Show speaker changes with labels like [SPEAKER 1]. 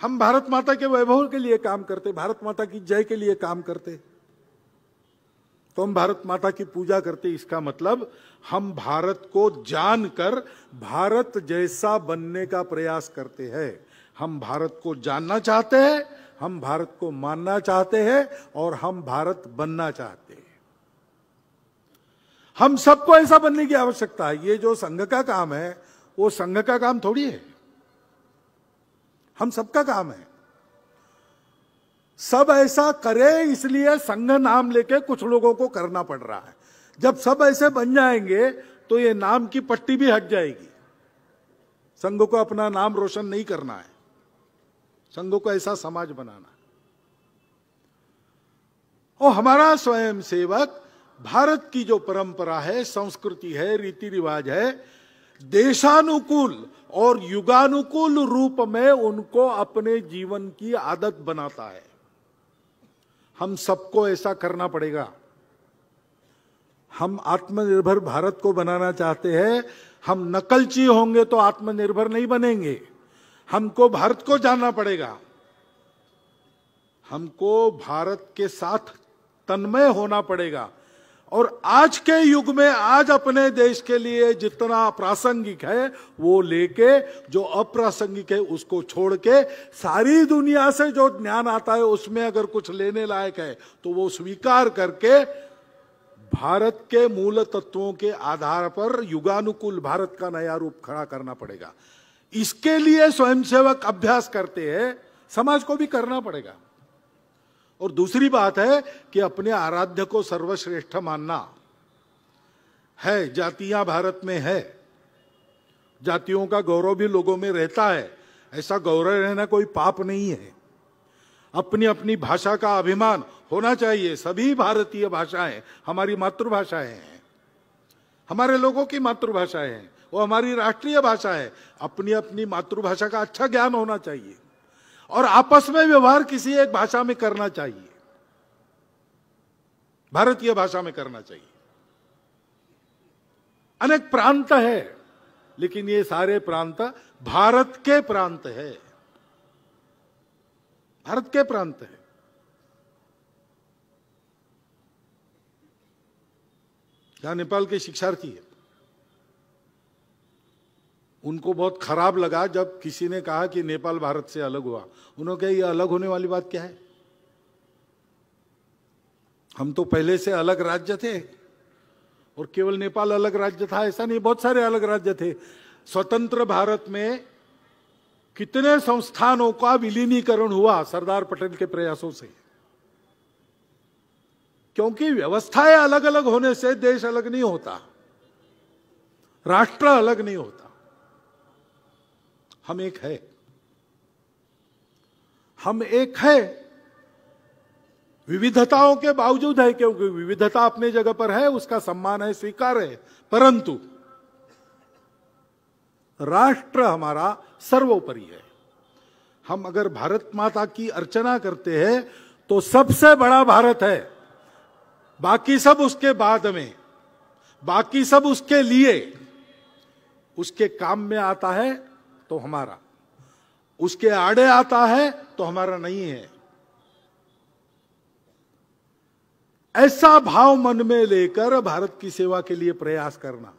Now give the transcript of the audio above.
[SPEAKER 1] हम भारत माता के वैभव के लिए काम करते, भारत माता की जय के लिए काम करते, तो हम भारत माता की पूजा करते। इसका मतलब हम भारत को जानकर भारत जैसा बनने का प्रयास करते हैं। हम भारत को जानना चाहते हैं, हम भारत को मानना चाहते हैं और हम भारत बनना चाहते हैं। हम सबको ऐसा बनने की आवश्यकता है। ये जो संघ का काम है वो संघ का काम थोड़ी है, हम सबका काम है। सब ऐसा करे इसलिए संघ नाम लेके कुछ लोगों को करना पड़ रहा है। जब सब ऐसे बन जाएंगे तो ये नाम की पट्टी भी हट जाएगी। संघ को अपना नाम रोशन नहीं करना है, संघ को ऐसा समाज बनाना है। और हमारा स्वयं सेवक भारत की जो परंपरा है, संस्कृति है, रीति रिवाज है, देशानुकूल और युगानुकूल रूप में उनको अपने जीवन की आदत बनाता है। हम सबको ऐसा करना पड़ेगा। हम आत्मनिर्भर भारत को बनाना चाहते हैं। हम नकलची होंगे तो आत्मनिर्भर नहीं बनेंगे। हमको भारत को जानना पड़ेगा, हमको भारत के साथ तन्मय होना पड़ेगा। और आज के युग में आज अपने देश के लिए जितना प्रासंगिक है वो लेके, जो अप्रासंगिक है उसको छोड़ के, सारी दुनिया से जो ज्ञान आता है उसमें अगर कुछ लेने लायक है तो वो स्वीकार करके भारत के मूल तत्वों के आधार पर युगानुकूल भारत का नया रूप खड़ा करना पड़ेगा। इसके लिए स्वयंसेवक अभ्यास करते हैं, समाज को भी करना पड़ेगा। और दूसरी बात है कि अपने आराध्य को सर्वश्रेष्ठ मानना है। जातियां भारत में है, जातियों का गौरव भी लोगों में रहता है, ऐसा गौरव रहना कोई पाप नहीं है। अपनी अपनी भाषा का अभिमान होना चाहिए। सभी भारतीय भाषाएं हमारी मातृभाषाएं हैं, हमारे लोगों की मातृभाषाएं हैं, वो हमारी राष्ट्रीय भाषा है। अपनी अपनी मातृभाषा का अच्छा ज्ञान होना चाहिए और आपस में व्यवहार किसी एक भाषा में करना चाहिए, भारतीय भाषा में करना चाहिए। अनेक प्रांत है लेकिन ये सारे प्रांत भारत के प्रांत है, भारत के प्रांत है। जहां नेपाल के शिक्षार्थी है, उनको बहुत खराब लगा जब किसी ने कहा कि नेपाल भारत से अलग हुआ। उन्होंने कहा ये अलग होने वाली बात क्या है, हम तो पहले से अलग राज्य थे। और केवल नेपाल अलग राज्य था ऐसा नहीं, बहुत सारे अलग राज्य थे। स्वतंत्र भारत में कितने संस्थानों का विलीनीकरण हुआ सरदार पटेल के प्रयासों से। क्योंकि व्यवस्थाएं अलग अलग होने से देश अलग नहीं होता, राष्ट्र अलग नहीं होता। हम एक है, हम एक है, विविधताओं के बावजूद है। क्योंकि विविधता अपने जगह पर है, उसका सम्मान है, स्वीकार है, परंतु राष्ट्र हमारा सर्वोपरि है। हम अगर भारत माता की अर्चना करते हैं तो सबसे बड़ा भारत है, बाकी सब उसके बाद में, बाकी सब उसके लिए, उसके काम में आता है तो हमारा, उसके आड़े आता है तो हमारा नहीं है। ऐसा भाव मन में लेकर भारत की सेवा के लिए प्रयास करना।